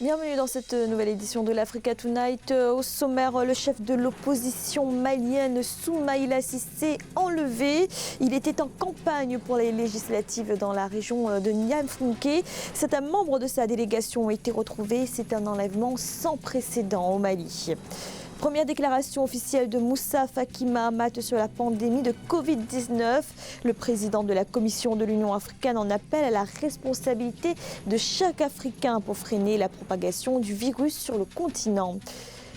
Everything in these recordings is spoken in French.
Bienvenue dans cette nouvelle édition de l'Africa Tonight. Au sommaire, le chef de l'opposition malienne Soumaïla Cissé enlevé. Il était en campagne pour les législatives dans la région de Niamey. Certains membres de sa délégation ont été retrouvés. C'est un enlèvement sans précédent au Mali. Première déclaration officielle de Moussa Faki Mahamat sur la pandémie de Covid-19. Le président de la Commission de l'Union africaine en appelle à la responsabilité de chaque Africain pour freiner la propagation du virus sur le continent.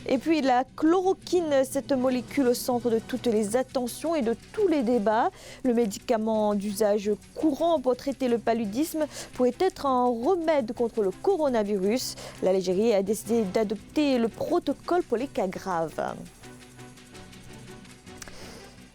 Et puis la chloroquine, cette molécule au centre de toutes les attentions et de tous les débats. Le médicament d'usage courant pour traiter le paludisme pourrait être un remède contre le coronavirus. L'Algérie a décidé d'adopter le protocole pour les cas graves.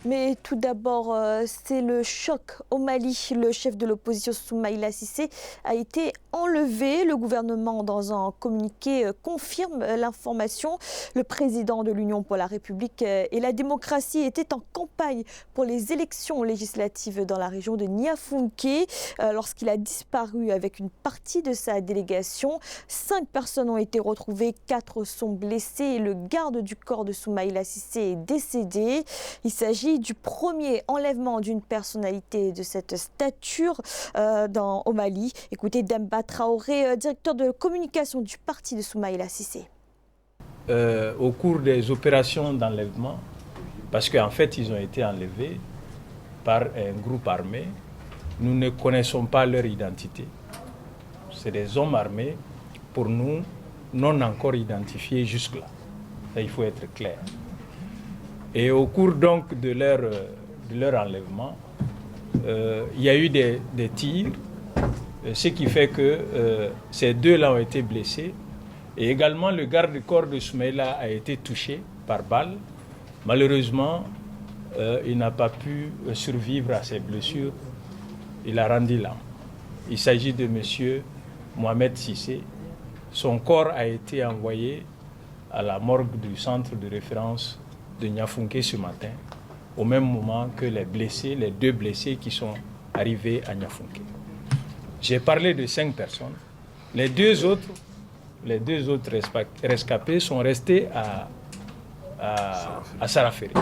Mais tout d'abord, c'est le choc au Mali. Le chef de l'opposition Soumaïla Cissé a été enlevé. Le gouvernement, dans un communiqué, confirme l'information. Le président de l'Union pour la République et la démocratie était en campagne pour les élections législatives dans la région de Niamey. Lorsqu'il a disparu avec une partie de sa délégation, 5 personnes ont été retrouvées, 4 sont blessées et le garde du corps de Soumaïla Cissé est décédé. Il s'agit du premier enlèvement d'une personnalité de cette stature au Mali. Écoutez Demba Traoré, directeur de communication du parti de Soumaïla Cissé. Au cours des opérations d'enlèvement, parce qu'en fait ils ont été enlevés par un groupe armé, nous ne connaissons pas leur identité. C'est des hommes armés, pour nous, non encore identifiés jusque-là. Ça, il faut être clair. Et au cours donc de leur enlèvement, il y a eu des tirs, ce qui fait que ces deux-là ont été blessés. Et également, le garde-corps de Soumaïla a été touché par balle. Malheureusement, il n'a pas pu survivre à ses blessures. Il a rendu l'âme. Il s'agit de M. Mohamed Cissé. Son corps a été envoyé à la morgue du centre de référence de Niamey ce matin, au même moment que les deux blessés qui sont arrivés à Niamey. J'ai parlé de 5 personnes. Les deux autres rescapés sont restés à Saraferi.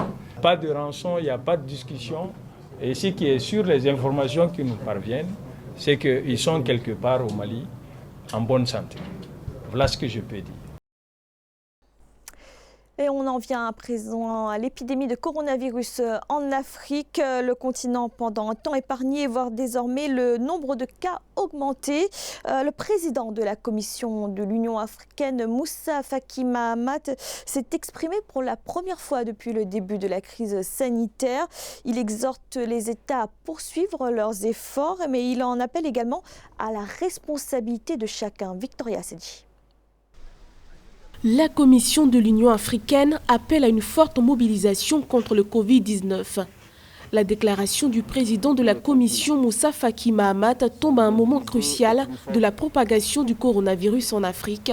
Pas de rançon, il n'y a pas de discussion. Et ce qui est sûr, les informations qui nous parviennent, c'est qu'ils sont quelque part au Mali en bonne santé. Voilà ce que je peux dire. Et on en vient à présent à l'épidémie de coronavirus en Afrique. Le continent pendant un temps épargné, voire désormais le nombre de cas augmenté. Le président de la Commission de l'Union africaine, Moussa Faki Mahamat, s'est exprimé pour la première fois depuis le début de la crise sanitaire. Il exhorte les États à poursuivre leurs efforts, mais il en appelle également à la responsabilité de chacun. Victoria Sedji. La Commission de l'Union africaine appelle à une forte mobilisation contre le Covid-19. La déclaration du président de la Commission, Moussa Faki Mahamat, tombe à un moment crucial de la propagation du coronavirus en Afrique.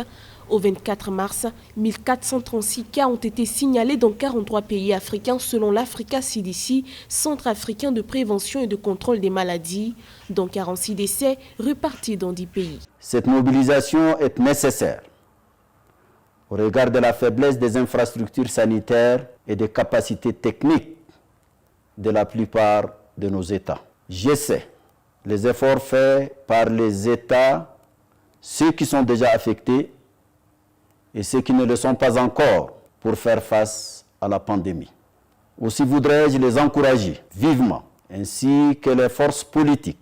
Au 24 mars, 1436 cas ont été signalés dans 43 pays africains selon l'Africa CDC, Centre africain de prévention et de contrôle des maladies, dont 46 décès répartis dans 10 pays. Cette mobilisation est nécessaire au regard de la faiblesse des infrastructures sanitaires et des capacités techniques de la plupart de nos États. Je sais les efforts faits par les États, ceux qui sont déjà affectés et ceux qui ne le sont pas encore, pour faire face à la pandémie. Aussi voudrais-je les encourager vivement, ainsi que les forces politiques,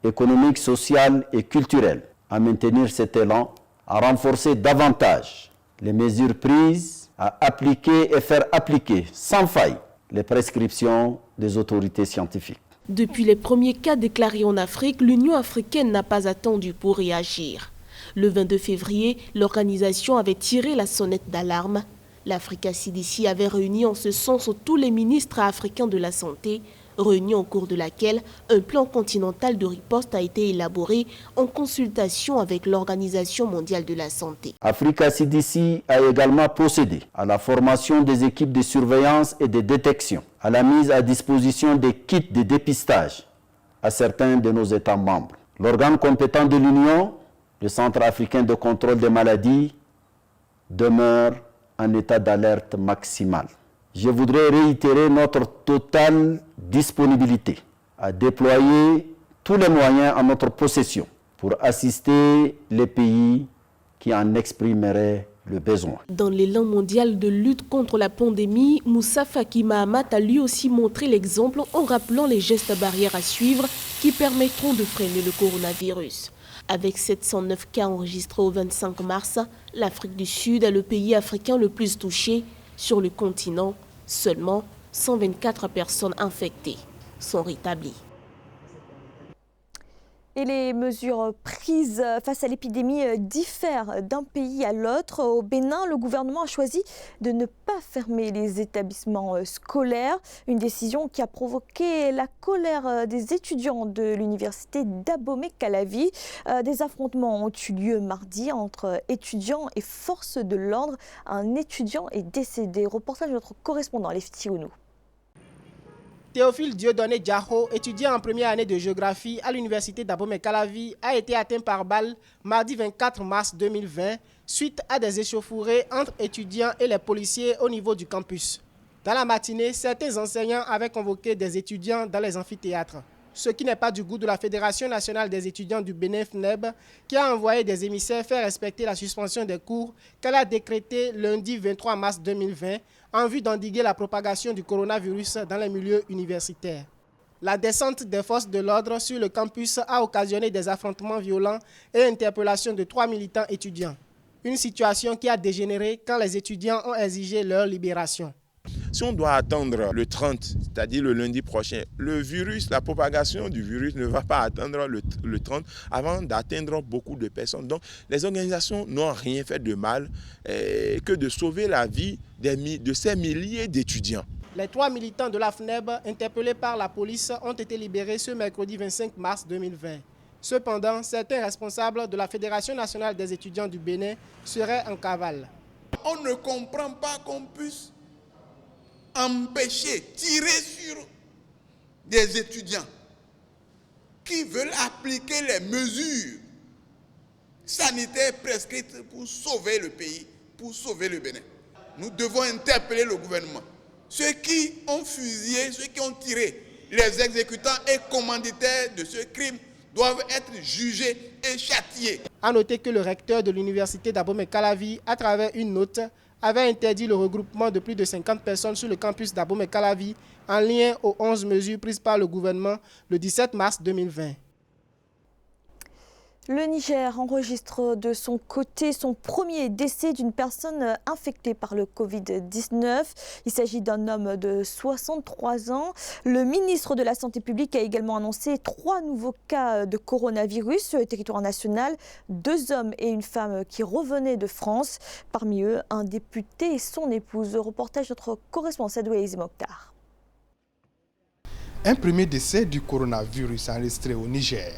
économiques, sociales et culturelles, à maintenir cet élan, à renforcer davantage les mesures prises, à appliquer et faire appliquer sans faille les prescriptions des autorités scientifiques. Depuis les premiers cas déclarés en Afrique, l'Union africaine n'a pas attendu pour réagir. Le 22 février, l'organisation avait tiré la sonnette d'alarme. L'Africa CDC avait réuni en ce sens tous les ministres africains de la santé, réunion au cours de laquelle un plan continental de riposte a été élaboré en consultation avec l'Organisation mondiale de la santé. Africa CDC a également procédé à la formation des équipes de surveillance et de détection, à la mise à disposition des kits de dépistage à certains de nos États membres. L'organe compétent de l'Union, Le Centre africain de contrôle des maladies demeure en état d'alerte maximale. Je voudrais réitérer notre totale disponibilité à déployer tous les moyens en notre possession pour assister les pays qui en exprimeraient le besoin. Dans l'élan mondial de lutte contre la pandémie, Moussa Faki Mahamat a lui aussi montré l'exemple en rappelant les gestes barrières à suivre qui permettront de freiner le coronavirus. Avec 709 cas enregistrés au 25 mars, l'Afrique du Sud est le pays africain le plus touché. Sur le continent, seulement 124 personnes infectées sont rétablies. Et les mesures prises face à l'épidémie diffèrent d'un pays à l'autre. Au Bénin, le gouvernement a choisi de ne pas fermer les établissements scolaires. Une décision qui a provoqué la colère des étudiants de l'université d'Abomey-Calavi. Des affrontements ont eu lieu mardi entre étudiants et forces de l'ordre. Un étudiant est décédé. Reportage de notre correspondant Lefti Ounou. Théophile Dieudonné Diaho, étudiant en première année de géographie à l'université d'Abomey-Calavi, a été atteint par balle mardi 24 mars 2020 suite à des échauffourées entre étudiants et les policiers au niveau du campus. Dans la matinée, certains enseignants avaient convoqué des étudiants dans les amphithéâtres. Ce qui n'est pas du goût de la Fédération nationale des étudiants du Bénin FNEB, qui a envoyé des émissaires faire respecter la suspension des cours qu'elle a décrétée lundi 23 mars 2020 en vue d'endiguer la propagation du coronavirus dans les milieux universitaires. La descente des forces de l'ordre sur le campus a occasionné des affrontements violents et interpellations de 3 militants étudiants. Une situation qui a dégénéré quand les étudiants ont exigé leur libération. Si on doit attendre le 30, c'est-à-dire le lundi prochain, le virus, la propagation du virus ne va pas attendre le 30 avant d'atteindre beaucoup de personnes. Donc les organisations n'ont rien fait de mal que de sauver la vie de ces milliers d'étudiants. Les 3 militants de la FNEB interpellés par la police ont été libérés ce mercredi 25 mars 2020. Cependant, certains responsables de la Fédération nationale des étudiants du Bénin seraient en cavale. On ne comprend pas qu'on puisse empêcher, tirer sur des étudiants qui veulent appliquer les mesures sanitaires prescrites pour sauver le pays, pour sauver le Bénin. Nous devons interpeller le gouvernement. Ceux qui ont fusillé, ceux qui ont tiré, les exécutants et commanditaires de ce crime doivent être jugés et châtiés. A noter que le recteur de l'université d'Abomey-Calavi, à travers une note, avait interdit le regroupement de plus de 50 personnes sur le campus d'Abomey-Calavi en lien aux 11 mesures prises par le gouvernement le 17 mars 2020. Le Niger enregistre de son côté son premier décès d'une personne infectée par le Covid-19. Il s'agit d'un homme de 63 ans. Le ministre de la Santé publique a également annoncé 3 nouveaux cas de coronavirus sur le territoire national. 2 hommes et une femme qui revenaient de France. Parmi eux, un député et son épouse. Reportage de notre correspondant Sadoué Mokhtar. Un premier décès du coronavirus enregistré au Niger.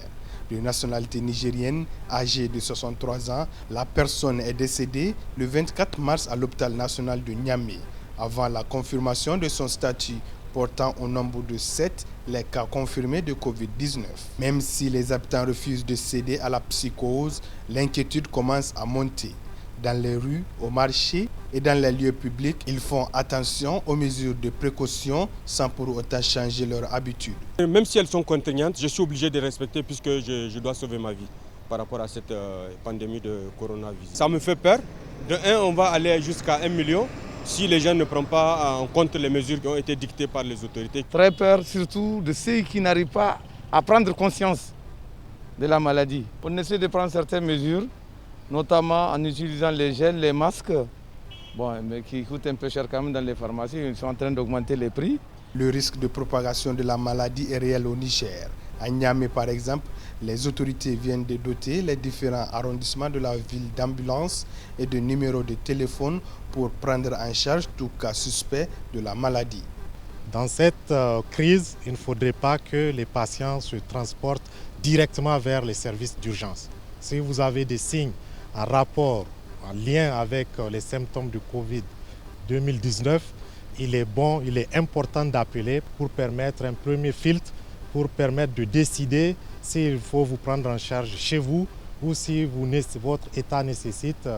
De nationalité nigérienne, âgée de 63 ans, la personne est décédée le 24 mars à l'hôpital national de Niamey, avant la confirmation de son statut portant au nombre de 7 les cas confirmés de Covid-19. Même si les habitants refusent de céder à la psychose, l'inquiétude commence à monter. Dans les rues, au marché et dans les lieux publics, ils font attention aux mesures de précaution sans pour autant changer leurs habitudes. Même si elles sont contraignantes, je suis obligé de respecter puisque je dois sauver ma vie par rapport à cette pandémie de coronavirus. Ça me fait peur. De 1, on va aller jusqu'à 1 million si les gens ne prennent pas en compte les mesures qui ont été dictées par les autorités. Très peur surtout de ceux qui n'arrivent pas à prendre conscience de la maladie. On essaie de prendre certaines mesures, notamment en utilisant les gels, les masques, mais qui coûtent un peu cher quand même dans les pharmacies. Ils sont en train d'augmenter les prix. Le risque de propagation de la maladie est réel au Niger. À Niamey, par exemple, les autorités viennent de doter les différents arrondissements de la ville d'ambulances et de numéros de téléphone pour prendre en charge tout cas suspect de la maladie. Dans cette crise, il ne faudrait pas que les patients se transportent directement vers les services d'urgence. Si vous avez des signes en rapport, en lien avec les symptômes du Covid-2019, il est important d'appeler pour permettre un premier filtre, pour permettre de décider s'il faut vous prendre en charge chez vous ou si votre état nécessite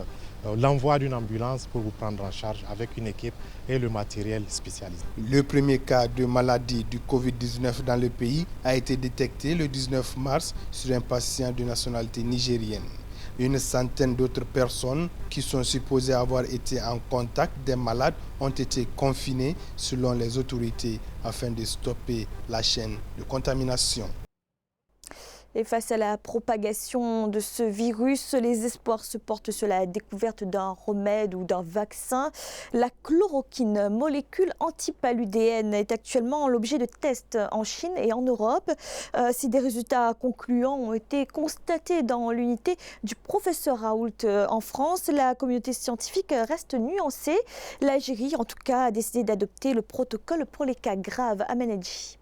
l'envoi d'une ambulance pour vous prendre en charge avec une équipe et le matériel spécialisé. Le premier cas de maladie du Covid-19 dans le pays a été détecté le 19 mars sur un patient de nationalité nigérienne. Une centaine d'autres personnes qui sont supposées avoir été en contact des malades ont été confinées selon les autorités afin de stopper la chaîne de contamination. Et face à la propagation de ce virus, les espoirs se portent sur la découverte d'un remède ou d'un vaccin. La chloroquine, molécule antipaludéenne, est actuellement l'objet de tests en Chine et en Europe. Si des résultats concluants ont été constatés dans l'unité du professeur Raoult en France, la communauté scientifique reste nuancée. L'Algérie, en tout cas, a décidé d'adopter le protocole pour les cas graves. Amenadji.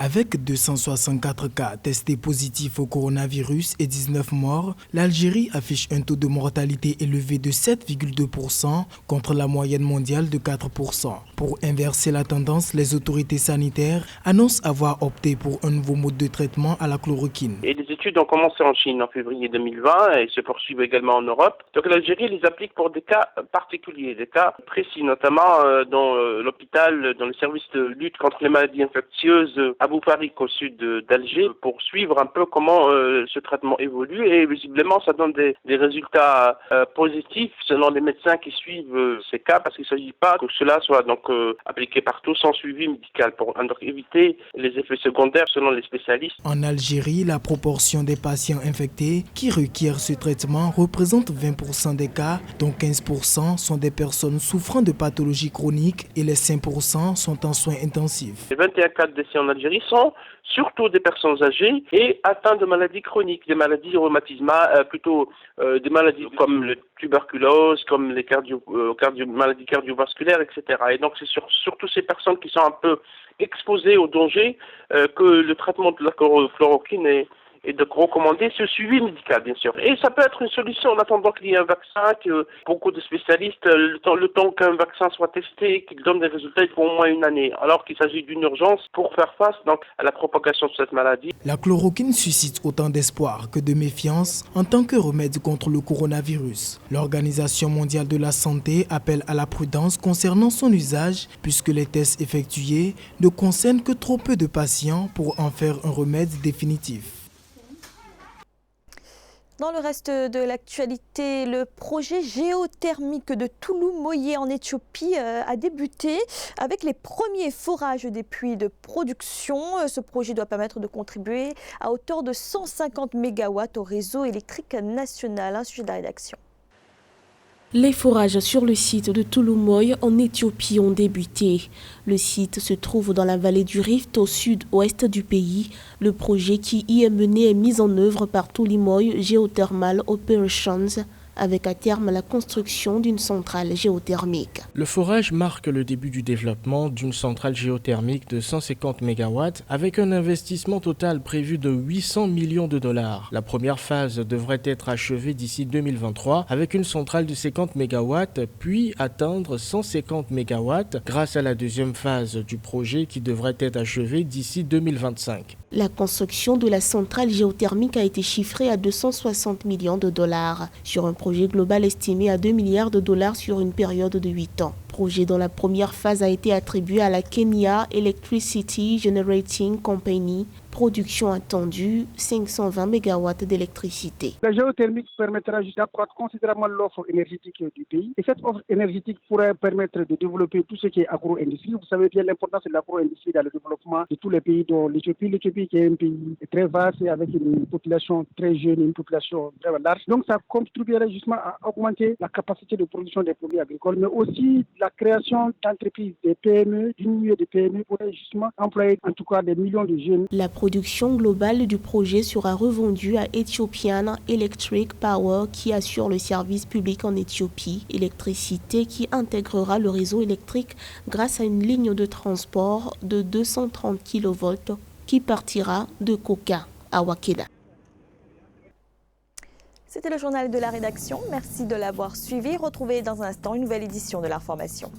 Avec 264 cas testés positifs au coronavirus et 19 morts, l'Algérie affiche un taux de mortalité élevé de 7,2% contre la moyenne mondiale de 4%. Pour inverser la tendance, les autorités sanitaires annoncent avoir opté pour un nouveau mode de traitement à la chloroquine. Et les études ont commencé en Chine en février 2020 et se poursuivent également en Europe. Donc l'Algérie les applique pour des cas particuliers, des cas précis, notamment dans l'hôpital, dans le service de lutte contre les maladies infectieuses à Boufarik au sud d'Alger, pour suivre un peu comment ce traitement évolue, et visiblement ça donne des résultats positifs selon les médecins qui suivent ces cas, parce qu'il ne s'agit pas que cela soit donc appliqué partout sans suivi médical pour éviter les effets secondaires selon les spécialistes. En Algérie, la proportion des patients infectés qui requièrent ce traitement représente 20% des cas, dont 15% sont des personnes souffrant de pathologies chroniques et les 5% sont en soins intensifs. Les 21 cas de décès en Algérie sont surtout des personnes âgées et atteintes de maladies chroniques, des maladies rhumatismales, des maladies comme la tuberculose, comme les maladies cardiovasculaires, etc. Et donc c'est surtout ces personnes qui sont un peu exposées au danger que le traitement de la chloroquine est de recommander ce suivi médical, bien sûr. Et ça peut être une solution en attendant qu'il y ait un vaccin, que beaucoup de spécialistes, le temps qu'un vaccin soit testé, qu'il donne des résultats, il faut au moins une année, alors qu'il s'agit d'une urgence pour faire face donc à la propagation de cette maladie. La chloroquine suscite autant d'espoir que de méfiance en tant que remède contre le coronavirus. L'Organisation mondiale de la santé appelle à la prudence concernant son usage, puisque les tests effectués ne concernent que trop peu de patients pour en faire un remède définitif. Dans le reste de l'actualité, le projet géothermique de Touloumoye en Éthiopie a débuté avec les premiers forages des puits de production. Ce projet doit permettre de contribuer à hauteur de 150 MW au réseau électrique national. Un sujet de la rédaction. Les forages sur le site de Touloumoye en Éthiopie ont débuté. Le site se trouve dans la vallée du Rift au sud-ouest du pays. Le projet qui y est mené est mis en œuvre par Touloumoye Geothermal Operations, avec à terme la construction d'une centrale géothermique. Le forage marque le début du développement d'une centrale géothermique de 150 MW avec un investissement total prévu de 800 millions de dollars. La première phase devrait être achevée d'ici 2023 avec une centrale de 50 MW puis atteindre 150 MW grâce à la deuxième phase du projet qui devrait être achevée d'ici 2025. La construction de la centrale géothermique a été chiffrée à 260 millions de dollars sur un projet global estimé à 2 milliards de dollars sur une période de 8 ans. Projet dont la première phase a été attribuée à la Kenya Electricity Generating Company. Production attendue, 520 MW d'électricité. La géothermique permettra d'accroître considérablement l'offre énergétique du pays. Et cette offre énergétique pourrait permettre de développer tout ce qui est agro-industrie. Vous savez bien l'importance de l'agro-industrie dans le développement de tous les pays, dont l'Éthiopie. L'Éthiopie qui est un pays très vaste et avec une population très jeune, une population très large. Donc ça contribuerait justement à augmenter la capacité de production des produits agricoles, mais aussi la création d'entreprises, des PME, diminuer des PME pourrait justement employer en tout cas des millions de jeunes. La production globale du projet sera revendue à Ethiopian Electric Power qui assure le service public en Éthiopie. Électricité qui intégrera le réseau électrique grâce à une ligne de transport de 230 kV qui partira de Koka à Wakeda. C'était le journal de la rédaction. Merci de l'avoir suivi. Retrouvez dans un instant une nouvelle édition de l'information.